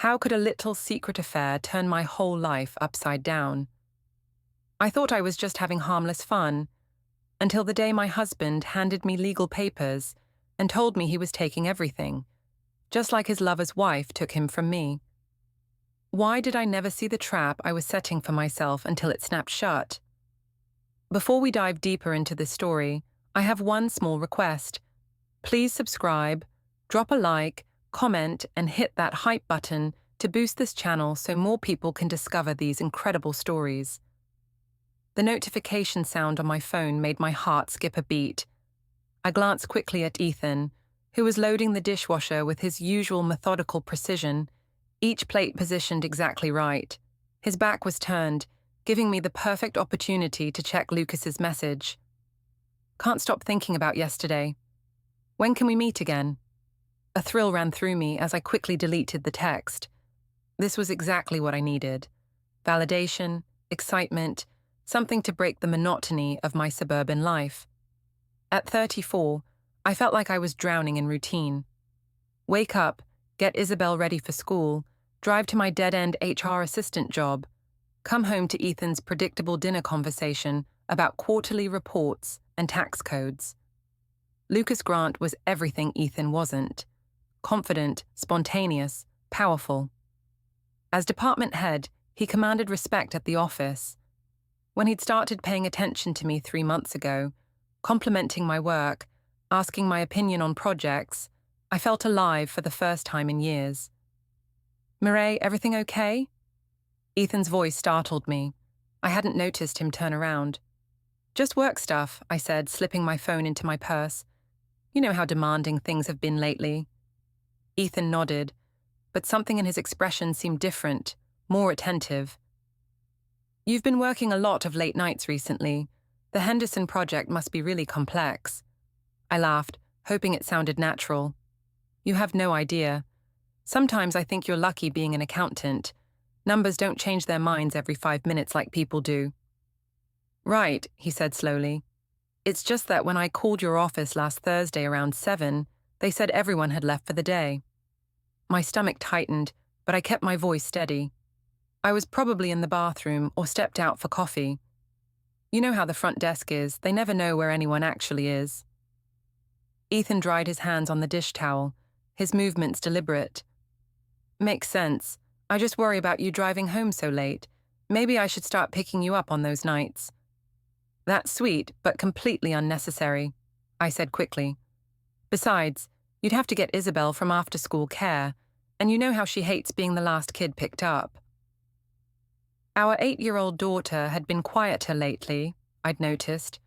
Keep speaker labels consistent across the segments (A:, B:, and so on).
A: How could a little secret affair turn my whole life upside down? I thought I was just having harmless fun, until the day my husband handed me legal papers and told me he was taking everything, just like his lover's wife took him from me. Why did I never see the trap I was setting for myself until it snapped shut? Before we dive deeper into this story, I have one small request. Please subscribe, drop a like, comment, and hit that hype button to boost this channel so more people can discover these incredible stories. The notification sound on my phone made my heart skip a beat. I glanced quickly at Ethan, who was loading the dishwasher with his usual methodical precision, each plate positioned exactly right. His back was turned, giving me the perfect opportunity to check Lucas's message. Can't stop thinking about yesterday. When can we meet again? A thrill ran through me as I quickly deleted the text. This was exactly what I needed. Validation, excitement, something to break the monotony of my suburban life. At 34, I felt like I was drowning in routine. Wake up, get Isabel ready for school, drive to my dead-end HR assistant job, come home to Ethan's predictable dinner conversation about quarterly reports and tax codes. Lucas Grant was everything Ethan wasn't. Confident, spontaneous, powerful. As department head, he commanded respect at the office. When he'd started paying attention to me 3 months ago, complimenting my work, asking my opinion on projects, I felt alive for the first time in years. Mireille, everything okay? Ethan's voice startled me. I hadn't noticed him turn around. Just work stuff, I said, slipping my phone into my purse. You know how demanding things have been lately. Ethan nodded, but something in his expression seemed different, more attentive. You've been working a lot of late nights recently. The Henderson project must be really complex. I laughed, hoping it sounded natural. You have no idea. Sometimes I think you're lucky being an accountant. Numbers don't change their minds every 5 minutes like people do. Right, he said slowly. It's just that when I called your office last Thursday around 7, they said everyone had left for the day. My stomach tightened, but I kept my voice steady. I was probably in the bathroom or stepped out for coffee. You know how the front desk is, they never know where anyone actually is. Ethan dried his hands on the dish towel, his movements deliberate. Makes sense. I just worry about you driving home so late. Maybe I should start picking you up on those nights. That's sweet, but completely unnecessary, I said quickly. Besides, you'd have to get Isabel from after-school care, and you know how she hates being the last kid picked up. Our 8-year-old daughter had been quieter lately, I'd noticed.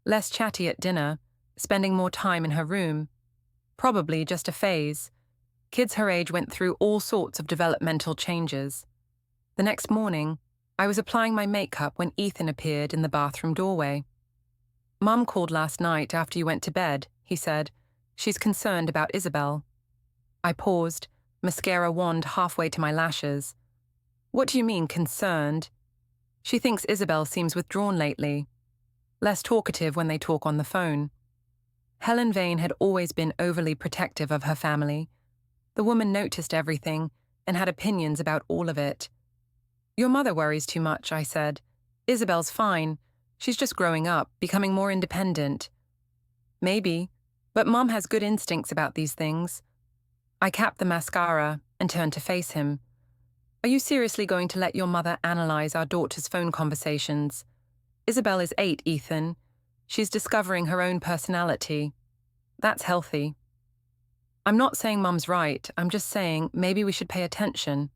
A: Less chatty at dinner, spending more time in her room. Probably just a phase. Kids her age went through all sorts of developmental changes. The next morning, I was applying my makeup when Ethan appeared in the bathroom doorway. Mum called last night after you went to bed, he said. She's concerned about Isabel. I paused, mascara wand halfway to my lashes. What do you mean, concerned? She thinks Isabel seems withdrawn lately. Less talkative when they talk on the phone. Helen Vane had always been overly protective of her family. The woman noticed everything and had opinions about all of it. Your mother worries too much, I said. Isabel's fine. She's just growing up, becoming more independent. Maybe, but Mom has good instincts about these things. I capped the mascara and turned to face him. Are you seriously going to let your mother analyze our daughter's phone conversations? Isabel is 8, Ethan. She's discovering her own personality. That's healthy. I'm not saying Mum's right, I'm just saying maybe we should pay attention.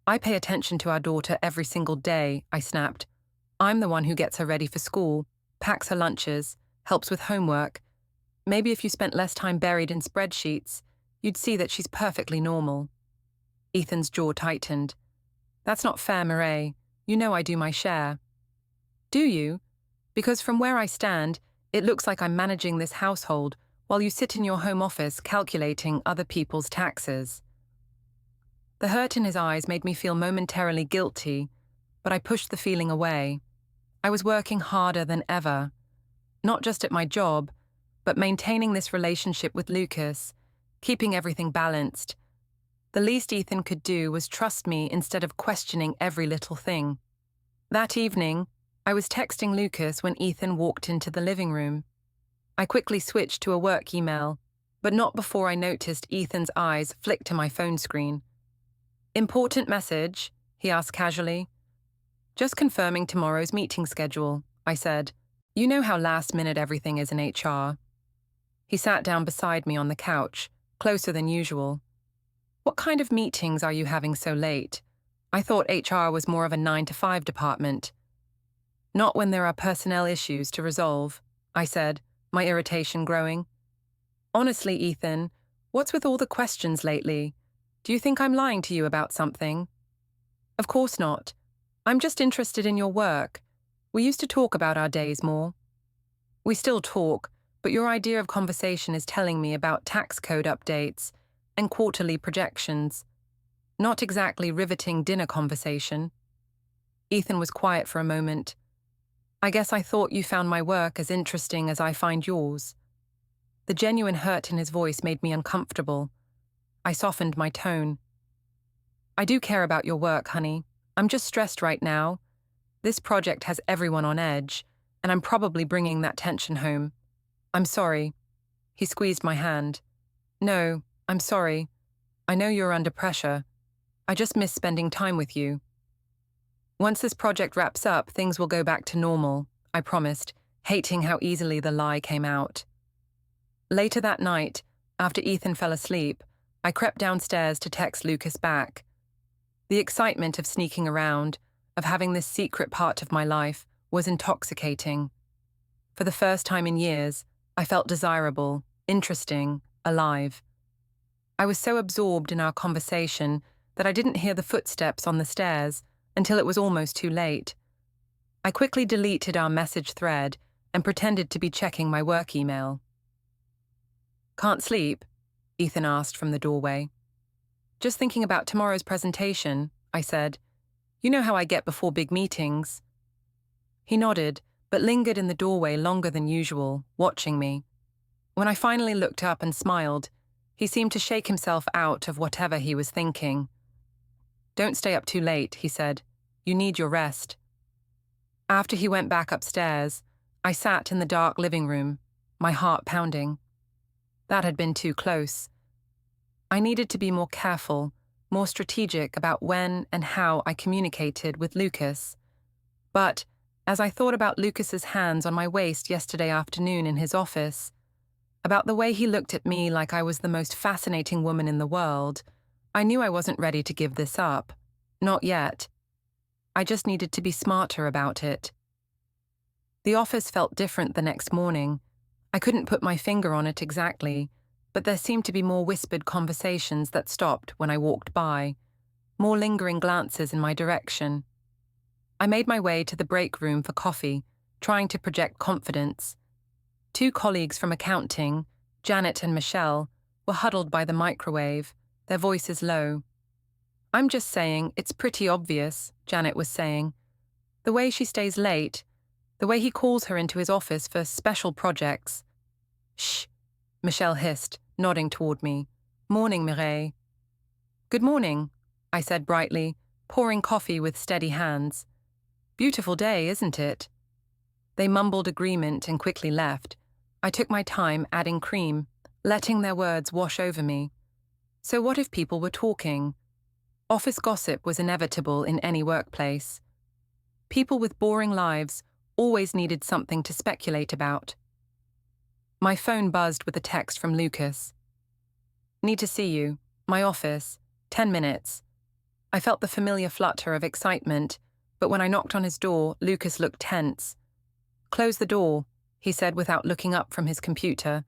A: I pay attention to our daughter every single day, I snapped. I'm the one who gets her ready for school, packs her lunches, helps with homework. Maybe if you spent less time buried in spreadsheets, you'd see that she's perfectly normal. Ethan's jaw tightened. That's not fair, Mireille. You know I do my share. Do you? Because from where I stand, it looks like I'm managing this household while you sit in your home office calculating other people's taxes. The hurt in his eyes made me feel momentarily guilty, but I pushed the feeling away. I was working harder than ever, not just at my job, but maintaining this relationship with Lucas, keeping everything balanced. The least Ethan could do was trust me instead of questioning every little thing. That evening, I was texting Lucas when Ethan walked into the living room. I quickly switched to a work email, but not before I noticed Ethan's eyes flick to my phone screen. "Important message?" he asked casually. "Just confirming tomorrow's meeting schedule," I said. "You know how last minute everything is in HR." He sat down beside me on the couch, closer than usual. "What kind of meetings are you having so late? I thought HR was more of a 9 to 5 department." "Not when there are personnel issues to resolve," I said, my irritation growing. "Honestly, Ethan, what's with all the questions lately? Do you think I'm lying to you about something?" "Of course not. I'm just interested in your work. We used to talk about our days more." "We still talk, but your idea of conversation is telling me about tax code updates and quarterly projections. Not exactly riveting dinner conversation." Ethan was quiet for a moment. "I guess I thought you found my work as interesting as I find yours." The genuine hurt in his voice made me uncomfortable. I softened my tone. "I do care about your work, honey. I'm just stressed right now. This project has everyone on edge, and I'm probably bringing that tension home. I'm sorry." He squeezed my hand. "No, I'm sorry. I know you're under pressure. I just miss spending time with you." "Once this project wraps up, things will go back to normal," I promised, hating how easily the lie came out. Later that night, after Ethan fell asleep, I crept downstairs to text Lucas back. The excitement of sneaking around, of having this secret part of my life, was intoxicating. For the first time in years, I felt desirable, interesting, alive. I was so absorbed in our conversation that I didn't hear the footsteps on the stairs until it was almost too late. I quickly deleted our message thread and pretended to be checking my work email. "Can't sleep?" Ethan asked from the doorway. "Just thinking about tomorrow's presentation," I said. "You know how I get before big meetings." He nodded, but lingered in the doorway longer than usual, watching me. When I finally looked up and smiled, he seemed to shake himself out of whatever he was thinking. "Don't stay up too late," he said. "You need your rest." After he went back upstairs, I sat in the dark living room, my heart pounding. That had been too close. I needed to be more careful, more strategic about when and how I communicated with Lucas. But as I thought about Lucas's hands on my waist yesterday afternoon in his office, about the way he looked at me like I was the most fascinating woman in the world, I knew I wasn't ready to give this up. Not yet. I just needed to be smarter about it. The office felt different the next morning. I couldn't put my finger on it exactly, but there seemed to be more whispered conversations that stopped when I walked by, more lingering glances in my direction. I made my way to the break room for coffee, trying to project confidence. 2 colleagues from accounting, Janet and Michelle, were huddled by the microwave, their voices low. "I'm just saying, it's pretty obvious," Janet was saying. "The way she stays late, the way he calls her into his office for special projects." "Shh," Michelle hissed, nodding toward me. "Morning, Mireille." "Good morning," I said brightly, pouring coffee with steady hands. "Beautiful day, isn't it?" They mumbled agreement and quickly left. I took my time adding cream, letting their words wash over me. So what if people were talking? Office gossip was inevitable in any workplace. People with boring lives always needed something to speculate about. My phone buzzed with a text from Lucas. "Need to see you. My office. 10 minutes." I felt the familiar flutter of excitement, but when I knocked on his door, Lucas looked tense. "Close the door," he said without looking up from his computer.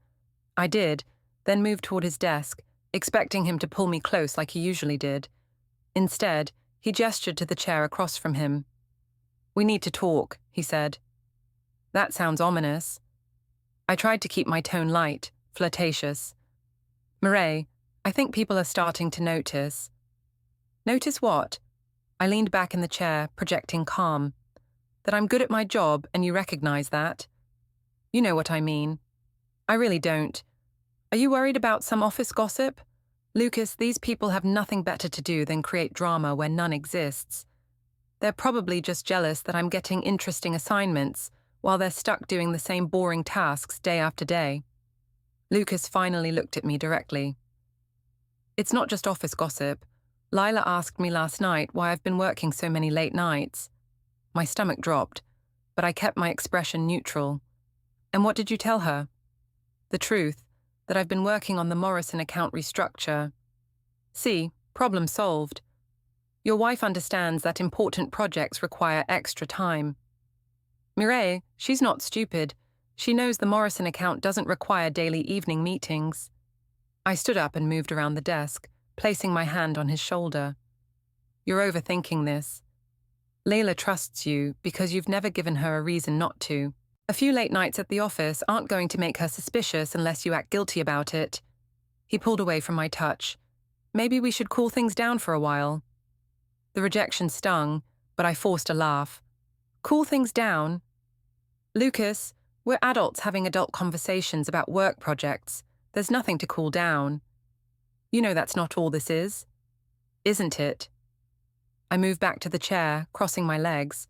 A: I did, then moved toward his desk, expecting him to pull me close like he usually did. Instead, he gestured to the chair across from him. "We need to talk," he said. "That sounds ominous." I tried to keep my tone light, flirtatious. "Mireille, I think people are starting to notice." "Notice what?" I leaned back in the chair, projecting calm. "That I'm good at my job and you recognize that?" "You know what I mean." "I really don't. Are you worried about some office gossip?" Lucas, these people have nothing better to do than create drama where none exists. They're probably just jealous that I'm getting interesting assignments while they're stuck doing the same boring tasks day after day. Lucas finally looked at me directly. It's not just office gossip. Lila asked me last night why I've been working so many late nights. My stomach dropped, but I kept my expression neutral. And what did you tell her? The truth, that I've been working on the Morrison account restructure. See, problem solved. Your wife understands that important projects require extra time. Mireille, she's not stupid. She knows the Morrison account doesn't require daily evening meetings. I stood up and moved around the desk, placing my hand on his shoulder. You're overthinking this. Layla trusts you because you've never given her a reason not to. A few late nights at the office aren't going to make her suspicious unless you act guilty about it. He pulled away from my touch. Maybe we should cool things down for a while. The rejection stung, but I forced a laugh. Cool things down? Lucas, we're adults having adult conversations about work projects. There's nothing to cool down. You know that's not all this is. Isn't it? I moved back to the chair, crossing my legs.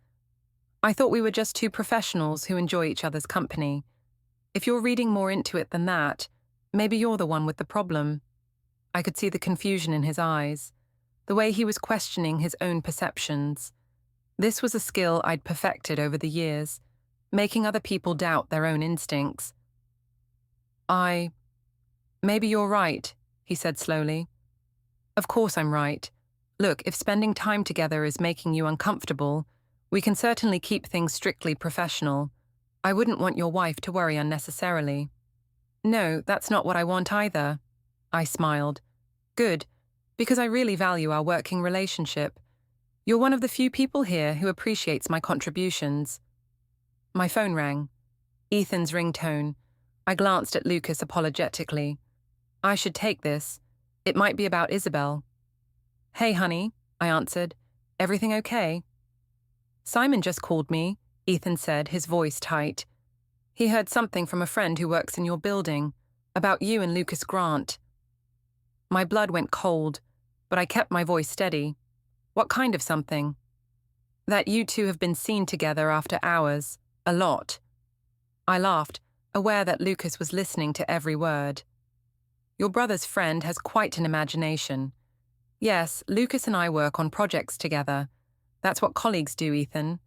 A: I thought we were just two professionals who enjoy each other's company. If you're reading more into it than that, maybe you're the one with the problem. I could see the confusion in his eyes, the way he was questioning his own perceptions. This was a skill I'd perfected over the years, making other people doubt their own instincts. Maybe you're right, he said slowly. Of course I'm right. Look, if spending time together is making you uncomfortable, we can certainly keep things strictly professional. I wouldn't want your wife to worry unnecessarily. No, that's not what I want either. I smiled. Good, because I really value our working relationship. You're one of the few people here who appreciates my contributions. My phone rang. Ethan's ringtone. I glanced at Lucas apologetically. I should take this. It might be about Isabel. Hey, honey, I answered. Everything okay? Simon just called me, Ethan said, his voice tight. He heard something from a friend who works in your building, about you and Lucas Grant. My blood went cold, but I kept my voice steady. What kind of something? That you two have been seen together after hours, a lot. I laughed, aware that Lucas was listening to every word. Your brother's friend has quite an imagination. Yes, Lucas and I work on projects together. That's what colleagues do, Ethan.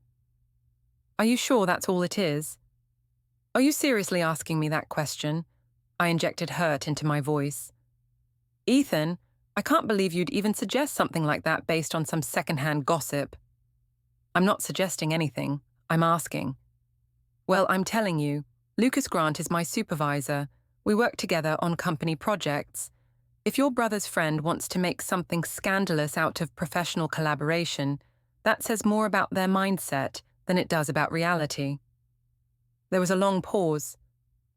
A: Are you sure that's all it is? Are you seriously asking me that question? I injected hurt into my voice. Ethan, I can't believe you'd even suggest something like that based on some second-hand gossip. I'm not suggesting anything. I'm asking. Well, I'm telling you, Lucas Grant is my supervisor. We work together on company projects. If your brother's friend wants to make something scandalous out of professional collaboration, that says more about their mindset than it does about reality. There was a long pause.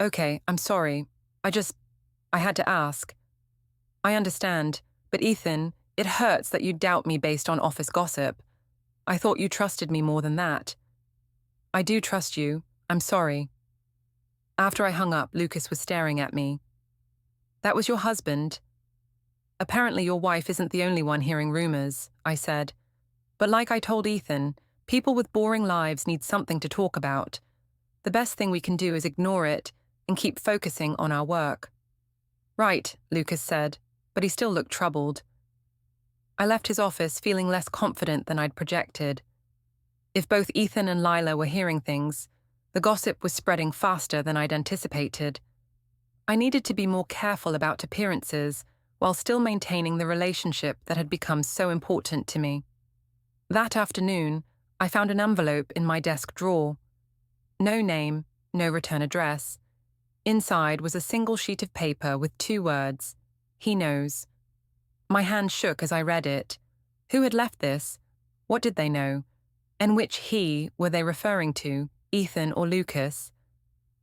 A: Okay, I'm sorry. I had to ask. I understand, but Ethan, it hurts that you doubt me based on office gossip. I thought you trusted me more than that. I do trust you. I'm sorry. After I hung up, Lucas was staring at me. That was your husband? Apparently your wife isn't the only one hearing rumors, I said. But like I told Ethan, people with boring lives need something to talk about. The best thing we can do is ignore it and keep focusing on our work. Right, Lucas said, but he still looked troubled. I left his office feeling less confident than I'd projected. If both Ethan and Lila were hearing things, the gossip was spreading faster than I'd anticipated. I needed to be more careful about appearances while still maintaining the relationship that had become so important to me. That afternoon, I found an envelope in my desk drawer. No name, no return address. Inside was a single sheet of paper with 2 words, "He knows." My hand shook as I read it. Who had left this? What did they know? And which he were they referring to, Ethan or Lucas?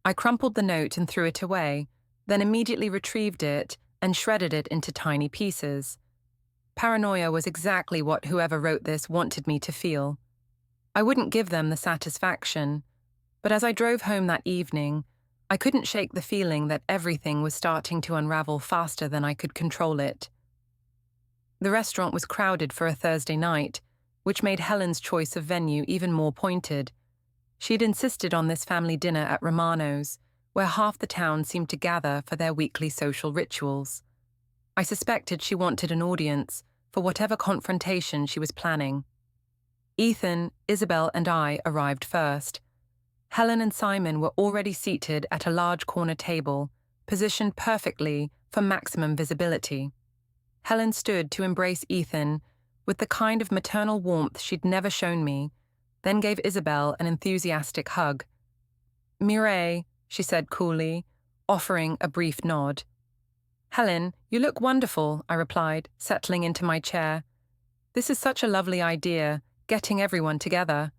A: I crumpled the note and threw it away, then immediately retrieved it and shredded it into tiny pieces. Paranoia was exactly what whoever wrote this wanted me to feel. I wouldn't give them the satisfaction, but as I drove home that evening, I couldn't shake the feeling that everything was starting to unravel faster than I could control it. The restaurant was crowded for a Thursday night, which made Helen's choice of venue even more pointed. She'd insisted on this family dinner at Romano's, where half the town seemed to gather for their weekly social rituals. I suspected she wanted an audience for whatever confrontation she was planning. Ethan, Isabel, and I arrived first. Helen and Simon were already seated at a large corner table, positioned perfectly for maximum visibility. Helen stood to embrace Ethan with the kind of maternal warmth she'd never shown me, then gave Isabel an enthusiastic hug. "Mireille," she said coolly, offering a brief nod. "Helen, you look wonderful," I replied, settling into my chair. "This is such a lovely idea, getting everyone together."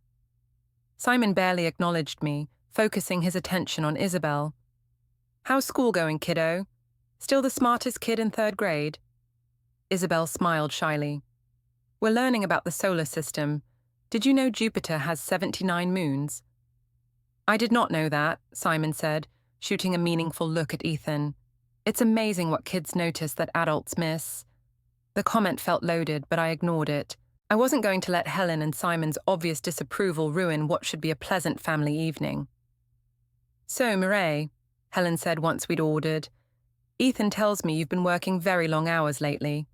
A: Simon barely acknowledged me, focusing his attention on Isabel. "How's school going, kiddo? Still the smartest kid in 3rd grade?" Isabel smiled shyly. "We're learning about the solar system. Did you know Jupiter has 79 moons?" "I did not know that," Simon said, shooting a meaningful look at Ethan. "It's amazing what kids notice that adults miss." The comment felt loaded, but I ignored it. I wasn't going to let Helen and Simon's obvious disapproval ruin what should be a pleasant family evening. "So, Mireille," Helen said once we'd ordered, "Ethan tells me you've been working very long hours lately."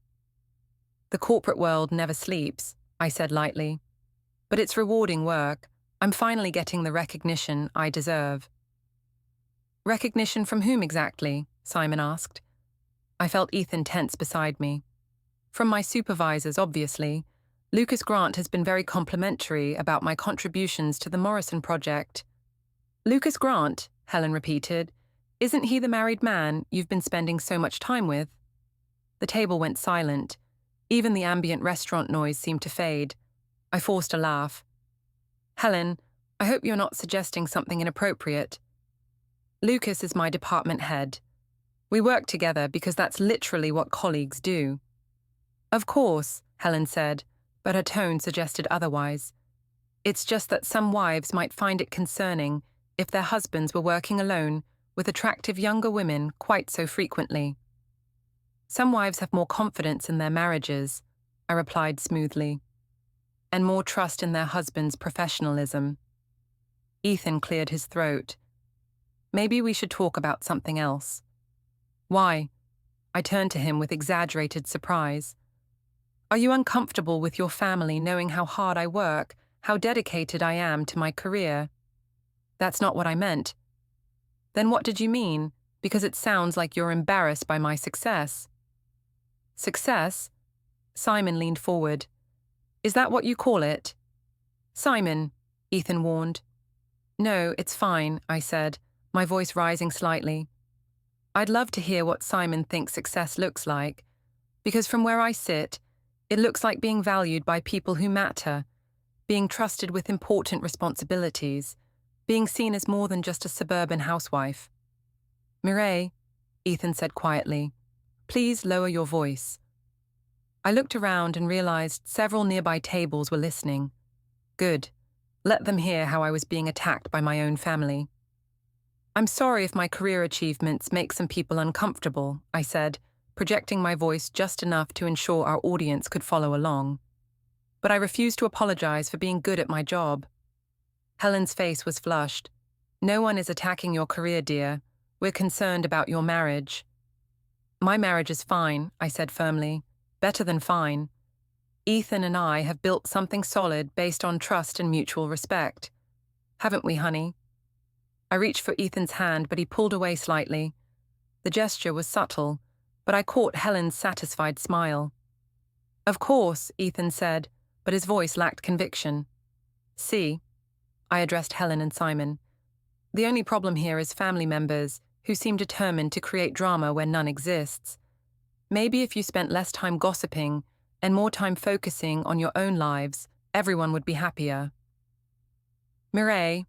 A: "The corporate world never sleeps," I said lightly. "But it's rewarding work. I'm finally getting the recognition I deserve." "Recognition from whom exactly?" Simon asked. I felt Ethan tense beside me. "From my supervisors, obviously. Lucas Grant has been very complimentary about my contributions to the Morrison project." "Lucas Grant," Helen repeated. "Isn't he the married man you've been spending so much time with?" The table went silent. Even the ambient restaurant noise seemed to fade. I forced a laugh. "Helen, I hope you're not suggesting something inappropriate. Lucas is my department head. We work together because that's literally what colleagues do." "Of course," Helen said, but her tone suggested otherwise. "It's just that some wives might find it concerning if their husbands were working alone with attractive younger women quite so frequently." "Some wives have more confidence in their marriages," I replied smoothly, "and more trust in their husband's professionalism." Ethan cleared his throat. "Maybe we should talk about something else." "Why?" I turned to him with exaggerated surprise. "Are you uncomfortable with your family knowing how hard I work, how dedicated I am to my career?" "That's not what I meant." "Then what did you mean? Because it sounds like you're embarrassed by my success." "Success?" Simon leaned forward. "Is that what you call it?" "Simon," Ethan warned. "No, it's fine," I said, my voice rising slightly. "I'd love to hear what Simon thinks success looks like, because from where I sit, it looks like being valued by people who matter, being trusted with important responsibilities, being seen as more than just a suburban housewife." "Mireille," Ethan said quietly, "please lower your voice." I looked around and realized several nearby tables were listening. Good. Let them hear how I was being attacked by my own family. "I'm sorry if my career achievements make some people uncomfortable," I said, projecting my voice just enough to ensure our audience could follow along. "But I refuse to apologize for being good at my job." Helen's face was flushed. "No one is attacking your career, dear. We're concerned about your marriage." "My marriage is fine," I said firmly. "Better than fine. Ethan and I have built something solid based on trust and mutual respect. Haven't we, honey?" I reached for Ethan's hand, but he pulled away slightly. The gesture was subtle, but I caught Helen's satisfied smile. "Of course," Ethan said, but his voice lacked conviction. "See," I addressed Helen and Simon. "The only problem here is family members who seem determined to create drama where none exists. Maybe if you spent less time gossiping and more time focusing on your own lives, everyone would be happier." "Mireille,"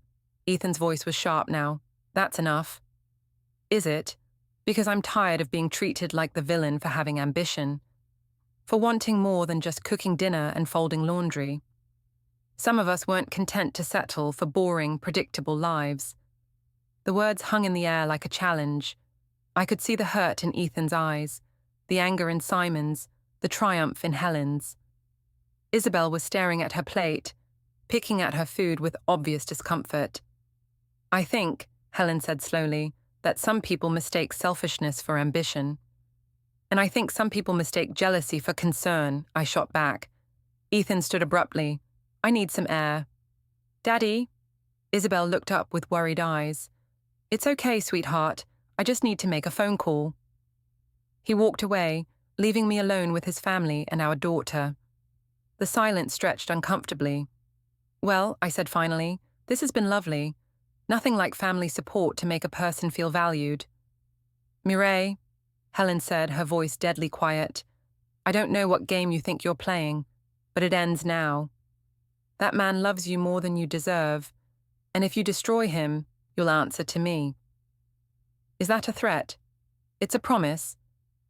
A: Ethan's voice was sharp now, "that's enough." "Is it? Because I'm tired of being treated like the villain for having ambition, for wanting more than just cooking dinner and folding laundry. Some of us weren't content to settle for boring, predictable lives." The words hung in the air like a challenge. I could see the hurt in Ethan's eyes, the anger in Simon's, the triumph in Helen's. Isabel was staring at her plate, picking at her food with obvious discomfort. "I think," Helen said slowly, "that some people mistake selfishness for ambition. And I think some people mistake jealousy for concern," I shot back. Ethan stood abruptly. "I need some air." "Daddy?" Isabel looked up with worried eyes. "It's okay, sweetheart. I just need to make a phone call." He walked away, leaving me alone with his family and our daughter. The silence stretched uncomfortably. "Well," I said finally, "this has been lovely. Nothing like family support to make a person feel valued." "Mireille," Helen said, her voice deadly quiet, "I don't know what game you think you're playing, but it ends now. That man loves you more than you deserve, and if you destroy him, you'll answer to me." "Is that a threat?" "It's a promise."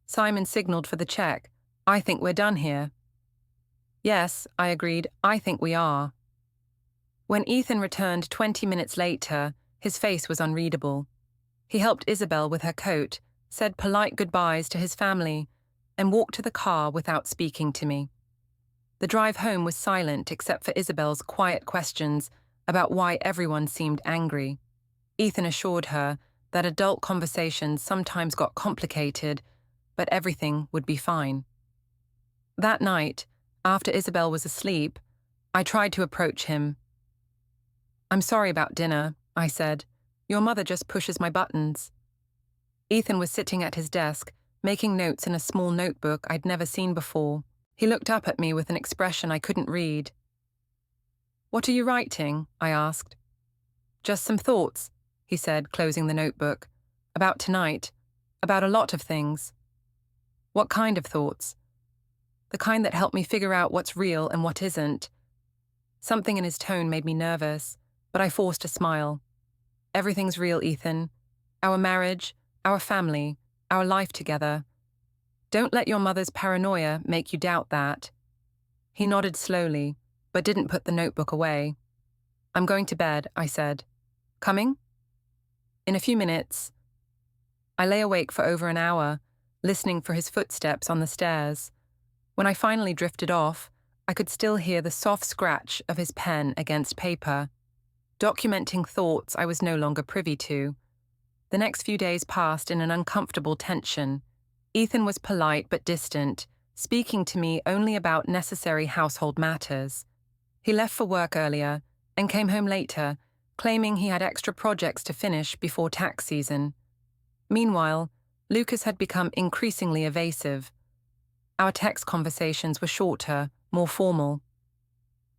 A: Simon signaled for the check. "I think we're done here." "Yes," I agreed, "I think we are." When Ethan returned 20 minutes later, his face was unreadable. He helped Isabel with her coat, said polite goodbyes to his family, and walked to the car without speaking to me. The drive home was silent except for Isabel's quiet questions about why everyone seemed angry. Ethan assured her that adult conversations sometimes got complicated, but everything would be fine. That night, after Isabel was asleep, I tried to approach him. "I'm sorry about dinner," I said. "Your mother just pushes my buttons." Ethan was sitting at his desk, making notes in a small notebook I'd never seen before. He looked up at me with an expression I couldn't read. "What are you writing?" I asked. "Just some thoughts," he said, closing the notebook. "About tonight. About a lot of things." "What kind of thoughts?" "The kind that help me figure out what's real and what isn't." Something in his tone made me nervous, but I forced a smile. "Everything's real, Ethan. Our marriage, our family, our life together. Don't let your mother's paranoia make you doubt that." He nodded slowly, but didn't put the notebook away. "I'm going to bed," I said. "Coming?" "In a few minutes." I lay awake for over an hour, listening for his footsteps on the stairs. When I finally drifted off, I could still hear the soft scratch of his pen against paper, documenting thoughts I was no longer privy to. The next few days passed in an uncomfortable tension. Ethan was polite but distant, speaking to me only about necessary household matters. He left for work earlier and came home later, claiming he had extra projects to finish before tax season. Meanwhile, Lucas had become increasingly evasive. Our text conversations were shorter, more formal.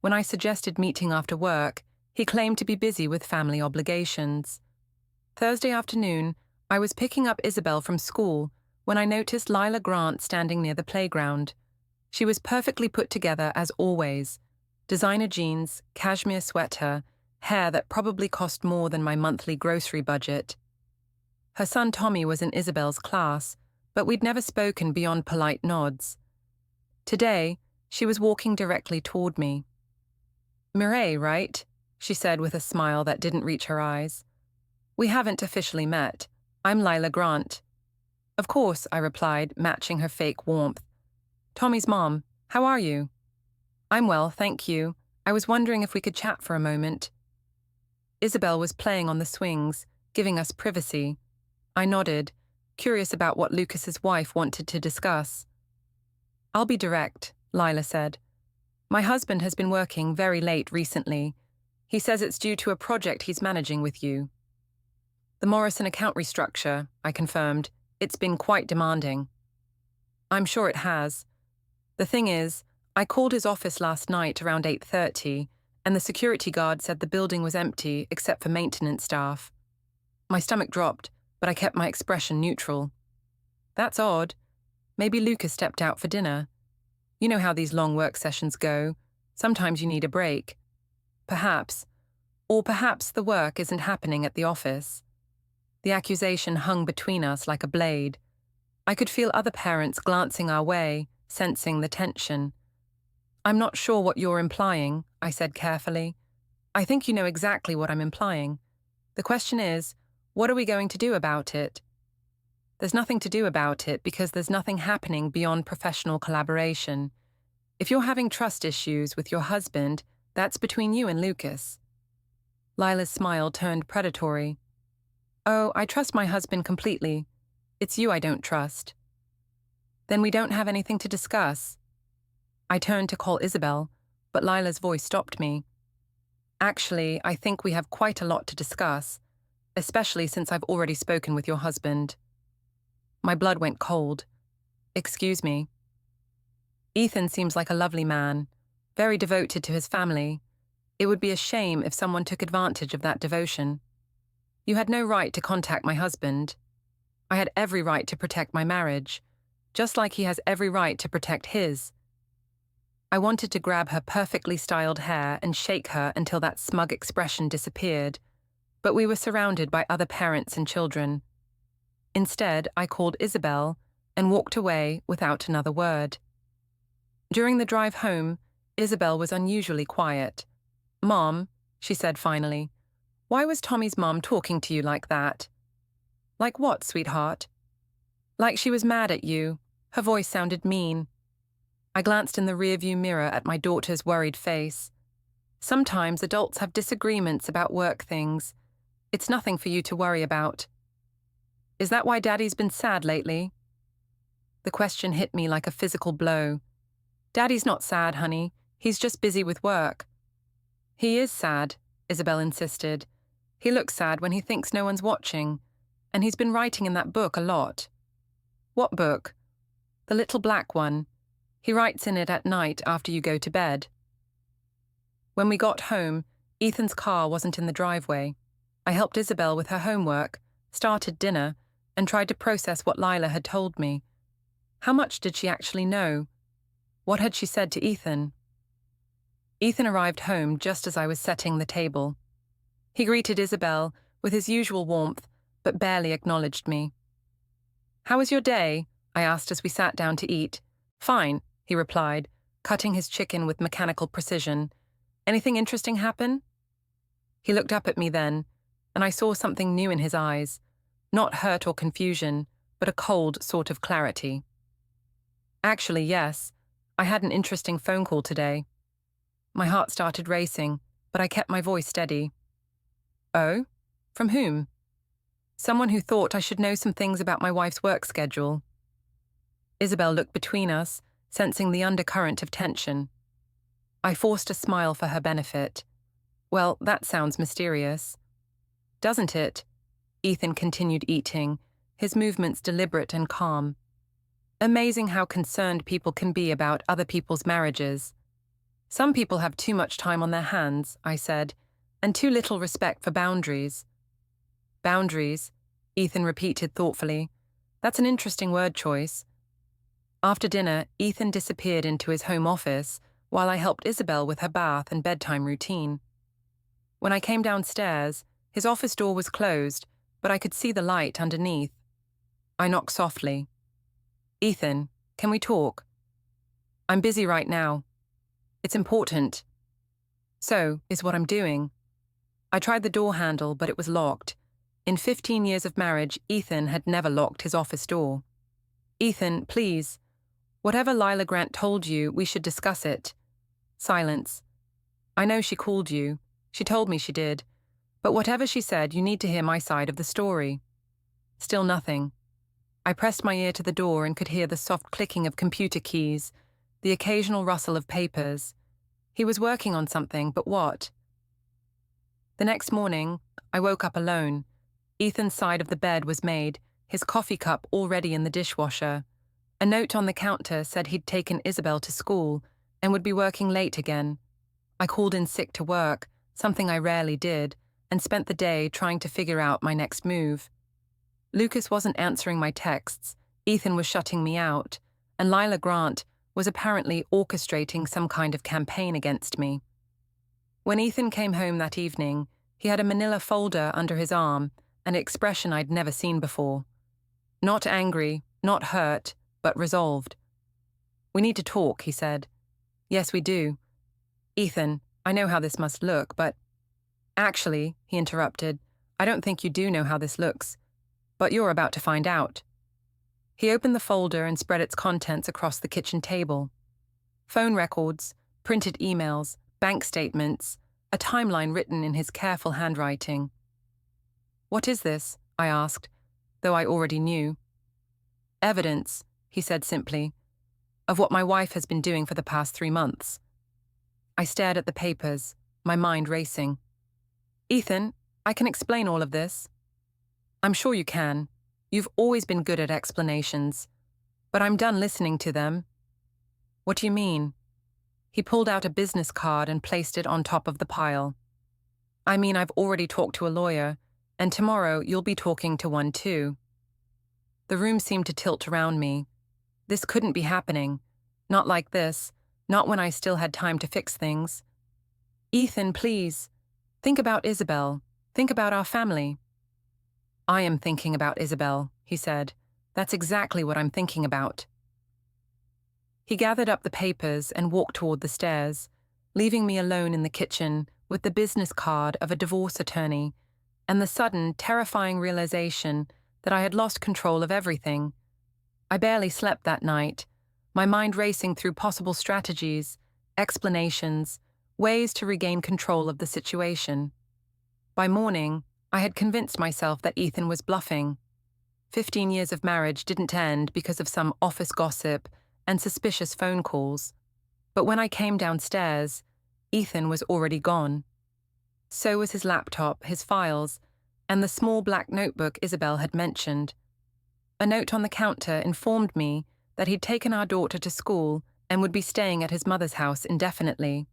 A: When I suggested meeting after work, he claimed to be busy with family obligations. Thursday afternoon, I was picking up Isabel from school when I noticed Lila Grant standing near the playground. She was perfectly put together as always. Designer jeans, cashmere sweater, hair that probably cost more than my monthly grocery budget. Her son Tommy was in Isabel's class, but we'd never spoken beyond polite nods. Today, she was walking directly toward me. "Mireille, right?" she said with a smile that didn't reach her eyes. "We haven't officially met. I'm Lila Grant." "Of course," I replied, matching her fake warmth. "Tommy's mom. How are you?" "I'm well, thank you. I was wondering if we could chat for a moment." Isabel was playing on the swings, giving us privacy. I nodded, curious about what Lucas's wife wanted to discuss. "I'll be direct," Lila said. "My husband has been working very late recently. He says it's due to a project he's managing with you." "The Morrison account restructure," I confirmed. "It's been quite demanding." "I'm sure it has. The thing is, I called his office last night around 8:30, and the security guard said the building was empty except for maintenance staff." My stomach dropped, but I kept my expression neutral. "That's odd. Maybe Lucas stepped out for dinner. You know how these long work sessions go. Sometimes you need a break." "Perhaps. Or perhaps the work isn't happening at the office." The accusation hung between us like a blade. I could feel other parents glancing our way, sensing the tension. "I'm not sure what you're implying," I said carefully. "I think you know exactly what I'm implying. The question is, what are we going to do about it?" There's nothing to do about it because there's nothing happening beyond professional collaboration. If you're having trust issues with your husband, that's between you and Lucas. Lila's smile turned predatory. Oh, I trust my husband completely. It's you I don't trust. Then we don't have anything to discuss. I turned to call Isabel, but Lila's voice stopped me. Actually, I think we have quite a lot to discuss, especially since I've already spoken with your husband. My blood went cold. Excuse me. Ethan seems like a lovely man, very devoted to his family. It would be a shame if someone took advantage of that devotion. You had no right to contact my husband. I had every right to protect my marriage, just like he has every right to protect his. I wanted to grab her perfectly styled hair and shake her until that smug expression disappeared, but we were surrounded by other parents and children. Instead, I called Isabel and walked away without another word. During the drive home, Isabel was unusually quiet. "Mom," she said finally, "why was Tommy's mom talking to you like that?" "Like what, sweetheart?" "Like she was mad at you." Her voice sounded mean. I glanced in the rearview mirror at my daughter's worried face. Sometimes adults have disagreements about work things. It's nothing for you to worry about. "Is that why Daddy's been sad lately?" The question hit me like a physical blow. "Daddy's not sad, honey. He's just busy with work." "He is sad," Isabel insisted. "He looks sad when he thinks no one's watching. And he's been writing in that book a lot." "What book?" "The little black one. He writes in it at night after you go to bed." When we got home, Ethan's car wasn't in the driveway. I helped Isabel with her homework, started dinner, and tried to process what Lila had told me. How much did she actually know? What had she said to Ethan? Ethan arrived home just as I was setting the table. He greeted Isabel with his usual warmth, but barely acknowledged me. "How was your day?" I asked as we sat down to eat. "Fine," he replied, cutting his chicken with mechanical precision. "Anything interesting happen?" He looked up at me then, and I saw something new in his eyes, not hurt or confusion, but a cold sort of clarity. "Actually, yes. I had an interesting phone call today." My heart started racing, but I kept my voice steady. "Oh? From whom?" "Someone who thought I should know some things about my wife's work schedule." Isabel looked between us, sensing the undercurrent of tension. I forced a smile for her benefit. "Well, that sounds mysterious." "Doesn't it?" Ethan continued eating, his movements deliberate and calm. "Amazing how concerned people can be about other people's marriages." "Some people have too much time on their hands," I said, "and too little respect for boundaries." "Boundaries," Ethan repeated thoughtfully. "That's an interesting word choice." After dinner, Ethan disappeared into his home office while I helped Isabel with her bath and bedtime routine. When I came downstairs, his office door was closed, but I could see the light underneath. I knocked softly. "Ethan, can we talk?" "I'm busy right now." "It's important." "So, is what I'm doing." I tried the door handle, but it was locked. In 15 years of marriage, Ethan had never locked his office door. "Ethan, please. Whatever Lila Grant told you, we should discuss it." Silence. "I know she called you. She told me she did. But whatever she said, you need to hear my side of the story." Still nothing. I pressed my ear to the door and could hear the soft clicking of computer keys, the occasional rustle of papers. He was working on something, but what? The next morning, I woke up alone. Ethan's side of the bed was made, his coffee cup already in the dishwasher. A note on the counter said he'd taken Isabel to school and would be working late again. I called in sick to work, something I rarely did, and spent the day trying to figure out my next move. Lucas wasn't answering my texts, Ethan was shutting me out, and Lila Grant was apparently orchestrating some kind of campaign against me. When Ethan came home that evening, he had a manila folder under his arm, an expression I'd never seen before. Not angry, not hurt, but resolved. "We need to talk," he said. "Yes, we do." "Ethan, I know how this must look, but—" "Actually," he interrupted, "I don't think you do know how this looks. But you're about to find out." He opened the folder and spread its contents across the kitchen table. Phone records, printed emails, bank statements, a timeline written in his careful handwriting. "What is this?" I asked, though I already knew. "Evidence," he said simply, "of what my wife has been doing for the past 3 months." I stared at the papers, my mind racing. "Ethan, I can explain all of this." "I'm sure you can. You've always been good at explanations. But I'm done listening to them." "What do you mean?" He pulled out a business card and placed it on top of the pile. "I mean, I've already talked to a lawyer, and tomorrow you'll be talking to one too." The room seemed to tilt around me. This couldn't be happening. Not like this. Not when I still had time to fix things. "Ethan, please. Think about Isabel. Think about our family." "I am thinking about Isabel," he said. "That's exactly what I'm thinking about." He gathered up the papers and walked toward the stairs, leaving me alone in the kitchen with the business card of a divorce attorney and the sudden, terrifying realization that I had lost control of everything. I barely slept that night, my mind racing through possible strategies, explanations, ways to regain control of the situation. By morning, I had convinced myself that Ethan was bluffing. 15 years of marriage didn't end because of some office gossip and suspicious phone calls. But when I came downstairs, Ethan was already gone. So was his laptop, his files, and the small black notebook Isabel had mentioned. A note on the counter informed me that he'd taken our daughter to school and would be staying at his mother's house indefinitely.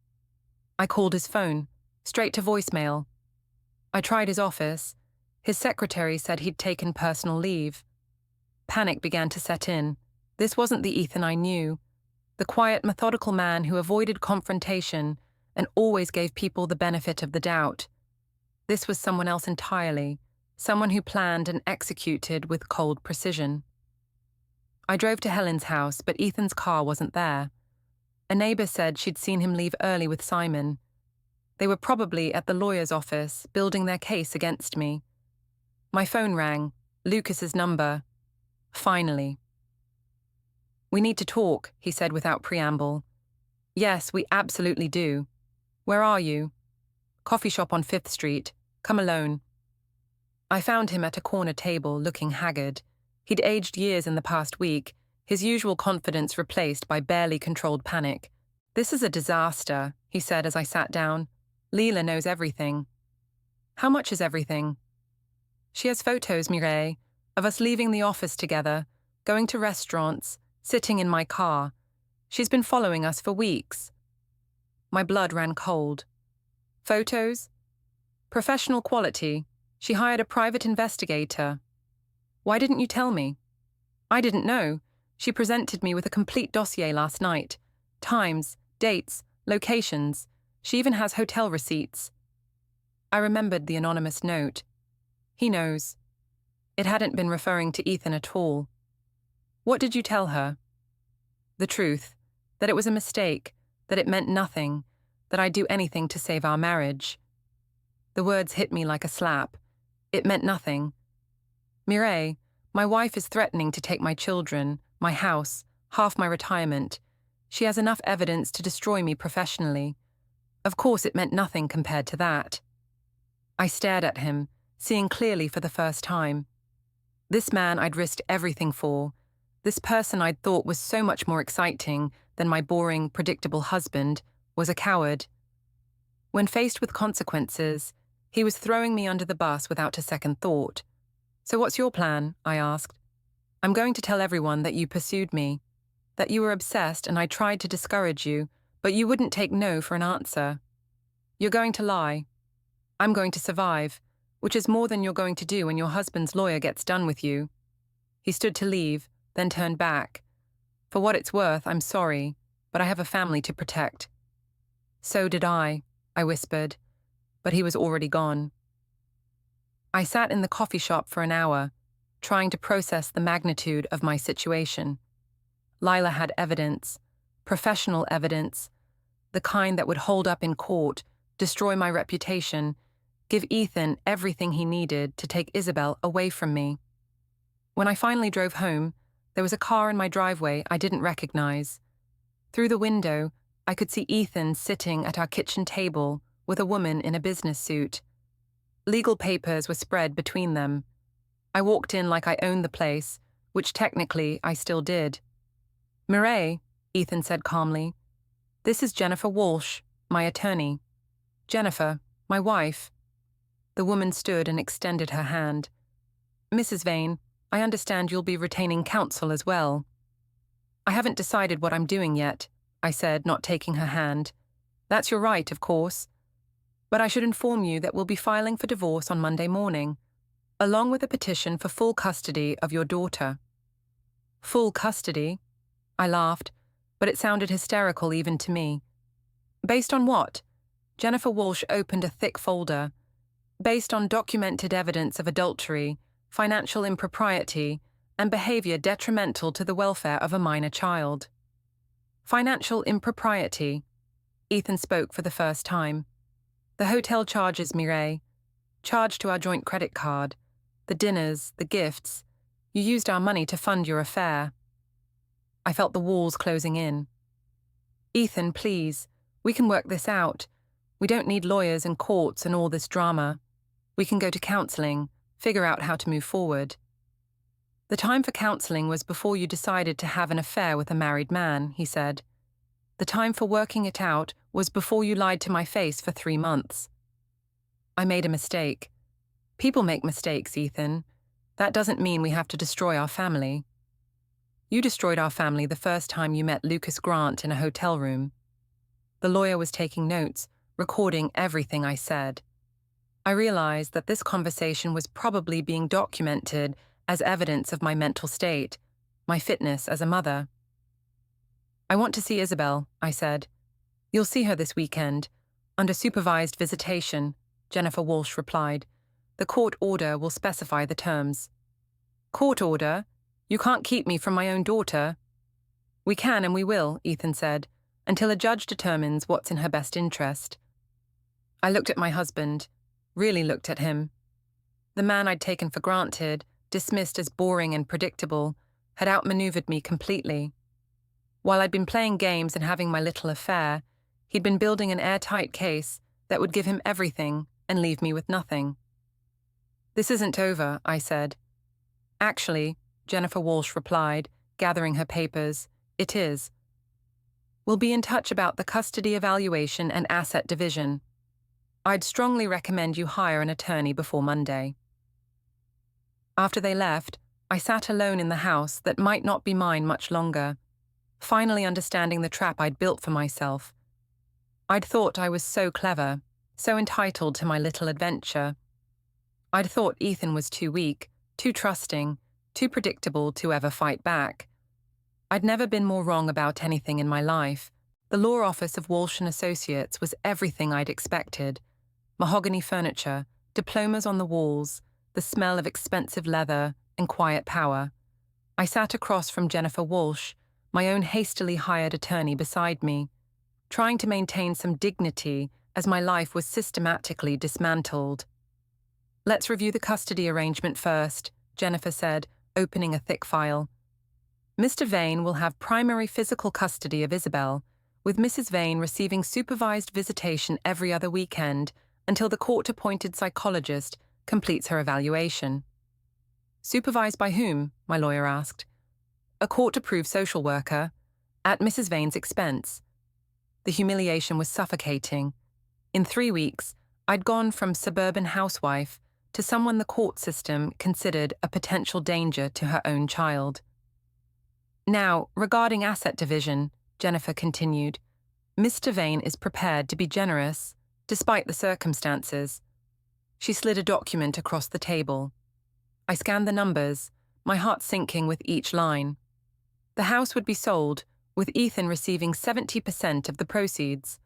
A: I called his phone, straight to voicemail. I tried his office. His secretary said he'd taken personal leave. Panic began to set in. This wasn't the Ethan I knew. The quiet, methodical man who avoided confrontation and always gave people the benefit of the doubt. This was someone else entirely, someone who planned and executed with cold precision. I drove to Helen's house, but Ethan's car wasn't there. A neighbor said she'd seen him leave early with Simon. They were probably at the lawyer's office, building their case against me. My phone rang, Lucas's number. Finally. "We need to talk," he said without preamble. "Yes, we absolutely do. Where are you?" "Coffee shop on 5th Street. Come alone." I found him at a corner table, looking haggard. He'd aged years in the past week, his usual confidence replaced by barely controlled panic. "This is a disaster," he said as I sat down. "Leela knows everything." "How much is everything?" "She has photos, Mireille, of us leaving the office together, going to restaurants, sitting in my car. She's been following us for weeks." My blood ran cold. "Photos?" "Professional quality. She hired a private investigator." "Why didn't you tell me?" "I didn't know. She presented me with a complete dossier last night. Times, dates, locations. She even has hotel receipts." I remembered the anonymous note. He knows. It hadn't been referring to Ethan at all. "What did you tell her?" "The truth. That it was a mistake, that it meant nothing, that I'd do anything to save our marriage." The words hit me like a slap. It meant nothing. "Mireille, my wife is threatening to take my children, my house, half my retirement. She has enough evidence to destroy me professionally. Of course it meant nothing compared to that." I stared at him, seeing clearly for the first time. This man I'd risked everything for, this person I'd thought was so much more exciting than my boring, predictable husband, was a coward. When faced with consequences, he was throwing me under the bus without a second thought. "So what's your plan?" I asked. "I'm going to tell everyone that you pursued me, that you were obsessed and I tried to discourage you, but you wouldn't take no for an answer. You're going to lie. I'm going to survive, which is more than you're going to do when your husband's lawyer gets done with you." He stood to leave, then turned back. "For what it's worth, I'm sorry, but I have a family to protect." "So did I whispered, but he was already gone. I sat in the coffee shop for an hour, trying to process the magnitude of my situation. Lila had evidence, professional evidence, the kind that would hold up in court, destroy my reputation, give Ethan everything he needed to take Isabel away from me. When I finally drove home, There was a car in my driveway I didn't recognize. Through the window, I could see Ethan sitting at our kitchen table with a woman in a business suit. Legal papers were spread between them. I walked in like I owned the place, which technically I still did. "Mireille," Ethan said calmly. "This is Jennifer Walsh, my attorney." "Jennifer, my wife." The woman stood and extended her hand. "Mrs. Vane, I understand you'll be retaining counsel as well." "I haven't decided what I'm doing yet," I said, not taking her hand. "That's your right, of course. But I should inform you that we'll be filing for divorce on Monday morning, along with a petition for full custody of your daughter." "Full custody?" I laughed, but it sounded hysterical even to me. "Based on what?" Jennifer Walsh opened a thick folder. "Based on documented evidence of adultery, financial impropriety, and behavior detrimental to the welfare of a minor child." "Financial impropriety?" Ethan spoke for the first time. "The hotel charges, Mireille. Charged to our joint credit card. The dinners, the gifts. You used our money to fund your affair." I felt the walls closing in. "Ethan, please. We can work this out. We don't need lawyers and courts and all this drama. We can go to counseling, figure out how to move forward." "The time for counseling was before you decided to have an affair with a married man," he said. "The time for working it out was before you lied to my face for 3 months." "I made a mistake. People make mistakes, Ethan. That doesn't mean we have to destroy our family." "You destroyed our family the first time you met Lucas Grant in a hotel room." The lawyer was taking notes, recording everything I said. I realized that this conversation was probably being documented as evidence of my mental state, my fitness as a mother. "I want to see Isabel," I said. "You'll see her this weekend, under supervised visitation," Jennifer Walsh replied. "The court order will specify the terms." "Court order? You can't keep me from my own daughter." "We can and we will," Ethan said, "until a judge determines what's in her best interest." I looked at my husband, really looked at him. The man I'd taken for granted, dismissed as boring and predictable, had outmaneuvered me completely. While I'd been playing games and having my little affair, he'd been building an airtight case that would give him everything and leave me with nothing. "This isn't over," I said. "Actually," Jennifer Walsh replied, gathering her papers, "it is. We'll be in touch about the custody evaluation and asset division. I'd strongly recommend you hire an attorney before Monday." After they left, I sat alone in the house that might not be mine much longer, finally understanding the trap I'd built for myself. I'd thought I was so clever, so entitled to my little adventure. I'd thought Ethan was too weak, too trusting, too predictable to ever fight back. I'd never been more wrong about anything in my life. The law office of Walsh & Associates was everything I'd expected. Mahogany furniture, diplomas on the walls, the smell of expensive leather, and quiet power. I sat across from Jennifer Walsh, my own hastily hired attorney beside me, trying to maintain some dignity as my life was systematically dismantled. "Let's review the custody arrangement first," Jennifer said, opening a thick file. "Mr. Vane will have primary physical custody of Isabel, with Mrs. Vane receiving supervised visitation every other weekend until the court-appointed psychologist completes her evaluation." "Supervised by whom?" my lawyer asked. "A court-approved social worker, at Mrs. Vane's expense." The humiliation was suffocating. In 3 weeks, I'd gone from suburban housewife to someone the court system considered a potential danger to her own child. "Now, regarding asset division," Jennifer continued, "Mr. Vane is prepared to be generous, despite the circumstances." She slid a document across the table. I scanned the numbers, my heart sinking with each line. The house would be sold, with Ethan receiving 70% of the proceeds.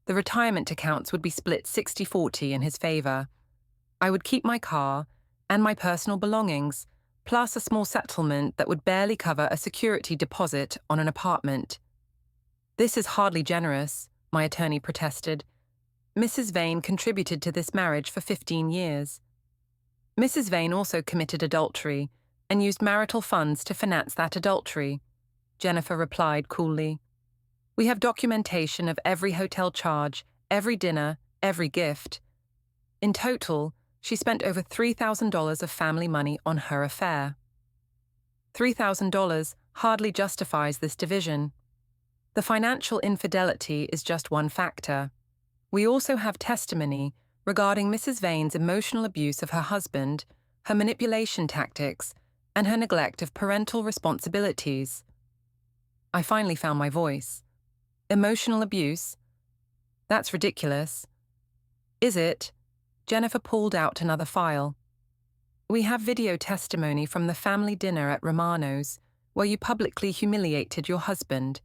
A: The retirement accounts would be split 60-40 in his favor. I would keep my car and my personal belongings, plus a small settlement that would barely cover a security deposit on an apartment. "This is hardly generous," my attorney protested. "Mrs. Vane contributed to this marriage for 15 years. Mrs. Vane also committed adultery, and used marital funds to finance that adultery, Jennifer replied coolly. We have documentation of every hotel charge, every dinner, every gift. In total, she spent over $3,000 of family money on her affair. $3,000 hardly justifies this division. The financial infidelity is just one factor. We also have testimony regarding Mrs. Vane's emotional abuse of her husband, her manipulation tactics, and her neglect of parental responsibilities. I finally found my voice. Emotional abuse? That's ridiculous. Is it? Jennifer pulled out another file. We have video testimony from the family dinner at Romano's, where you publicly humiliated your husband.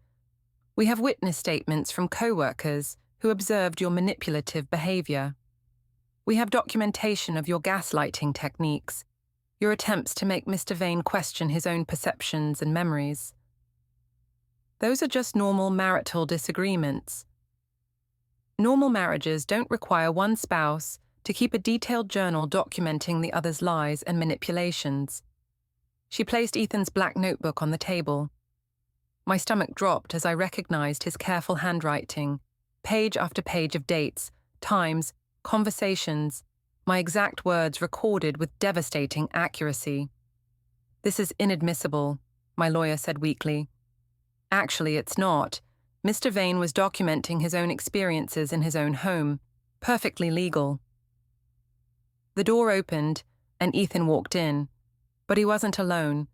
A: We have witness statements from co-workers who observed your manipulative behavior. We have documentation of your gaslighting techniques, your attempts to make Mr. Vane question his own perceptions and memories. Those are just normal marital disagreements. Normal marriages don't require one spouse to keep a detailed journal documenting the other's lies and manipulations. She placed Ethan's black notebook on the table. My stomach dropped as I recognized his careful handwriting, page after page of dates, times, conversations, my exact words recorded with devastating accuracy. This is inadmissible, my lawyer said weakly. Actually, it's not. Mr. Vane was documenting his own experiences in his own home, perfectly legal. The door opened, and Ethan walked in. But he wasn't alone.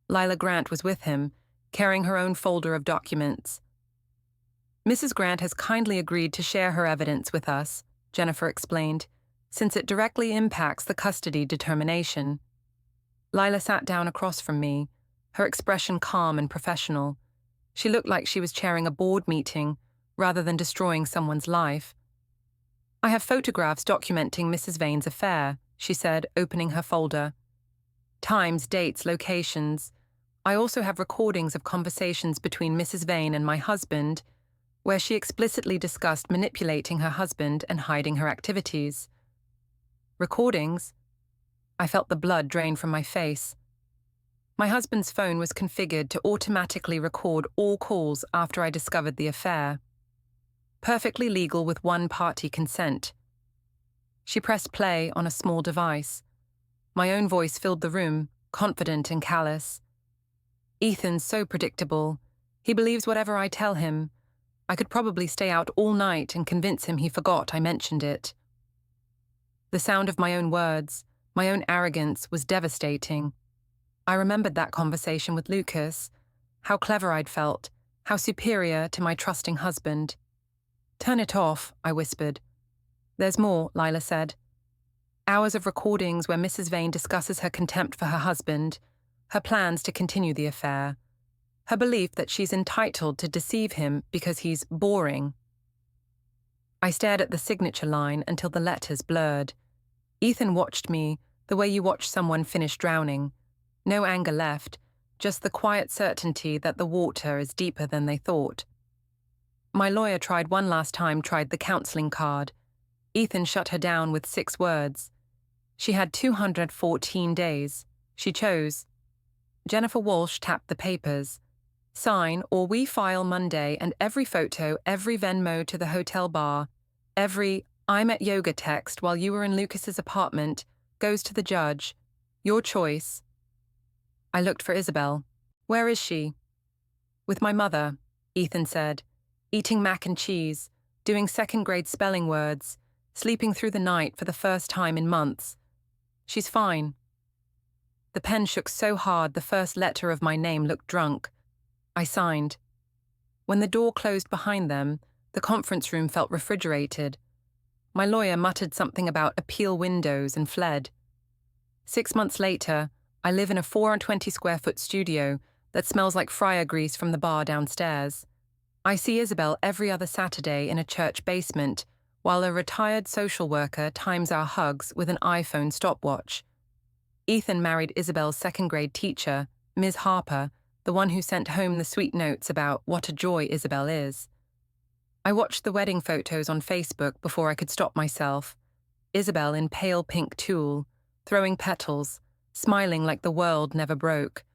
A: Lila Grant was with him, carrying her own folder of documents. Mrs. Grant has kindly agreed to share her evidence with us, Jennifer explained, since it directly impacts the custody determination. Lila sat down across from me, her expression calm and professional. She looked like she was chairing a board meeting, rather than destroying someone's life. I have photographs documenting Mrs. Vane's affair, she said, opening her folder. Times, dates, locations. I also have recordings of conversations between Mrs. Vane and my husband, where she explicitly discussed manipulating her husband and hiding her activities. Recordings? I felt the blood drain from my face. My husband's phone was configured to automatically record all calls after I discovered the affair. Perfectly legal with one-party consent. She pressed play on a small device. My own voice filled the room, confident and callous. Ethan's so predictable. He believes whatever I tell him. I could probably stay out all night and convince him he forgot I mentioned it. The sound of my own words, my own arrogance, was devastating. I remembered that conversation with Lucas, how clever I'd felt, how superior to my trusting husband. Turn it off, I whispered. There's more, Lila said. Hours of recordings where Mrs. Vane discusses her contempt for her husband, her plans to continue the affair, her belief that she's entitled to deceive him because he's boring. I stared at the signature line until the letters blurred. Ethan watched me the way you watch someone finish drowning. No anger left, just the quiet certainty that the water is deeper than they thought. My lawyer tried the counseling card. Ethan shut her down with 6 words. She had 214 days. She chose. Jennifer Walsh tapped the papers. Sign or we file Monday, and every photo, every Venmo to the hotel bar, every I'm at yoga text while you were in Lucas's apartment goes to the judge. Your choice. I looked for Isabel. Where is she? With my mother, Ethan said, eating mac and cheese, doing second-grade spelling words, sleeping through the night for the first time in months. She's fine. The pen shook so hard the first letter of my name looked drunk. I signed. When the door closed behind them, the conference room felt refrigerated. My lawyer muttered something about appeal windows and fled. 6 months later, I live in a 420-square-foot studio that smells like fryer grease from the bar downstairs. I see Isabel every other Saturday in a church basement, while a retired social worker times our hugs with an iPhone stopwatch. Ethan married Isabel's second-grade teacher, Ms. Harper, the one who sent home the sweet notes about what a joy Isabel is. I watched the wedding photos on Facebook before I could stop myself. Isabel in pale pink tulle, throwing petals, smiling like the world never broke.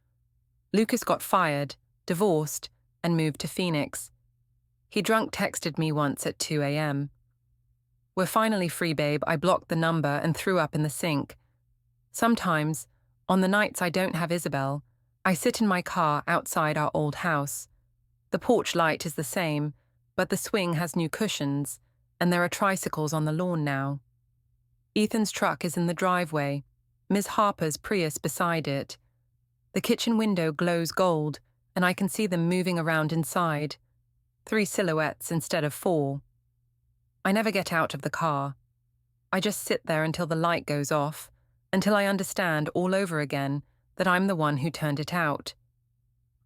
A: Lucas got fired, divorced, and moved to Phoenix. He drunk texted me once at 2 a.m. "We're finally free, babe." I blocked the number and threw up in the sink. Sometimes, on the nights I don't have Isabel, I sit in my car outside our old house. The porch light is the same, but the swing has new cushions, and there are tricycles on the lawn now. Ethan's truck is in the driveway, Ms. Harper's Prius beside it. The kitchen window glows gold, and I can see them moving around inside. 3 silhouettes instead of 4. I never get out of the car. I just sit there until the light goes off, until I understand all over again that I'm the one who turned it out.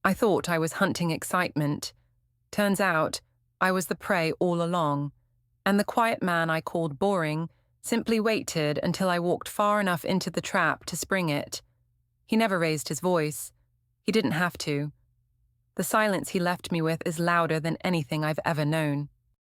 A: I thought I was hunting excitement. Turns out I was the prey all along, and the quiet man I called boring simply waited until I walked far enough into the trap to spring it. He never raised his voice. He didn't have to. The silence he left me with is louder than anything I've ever known.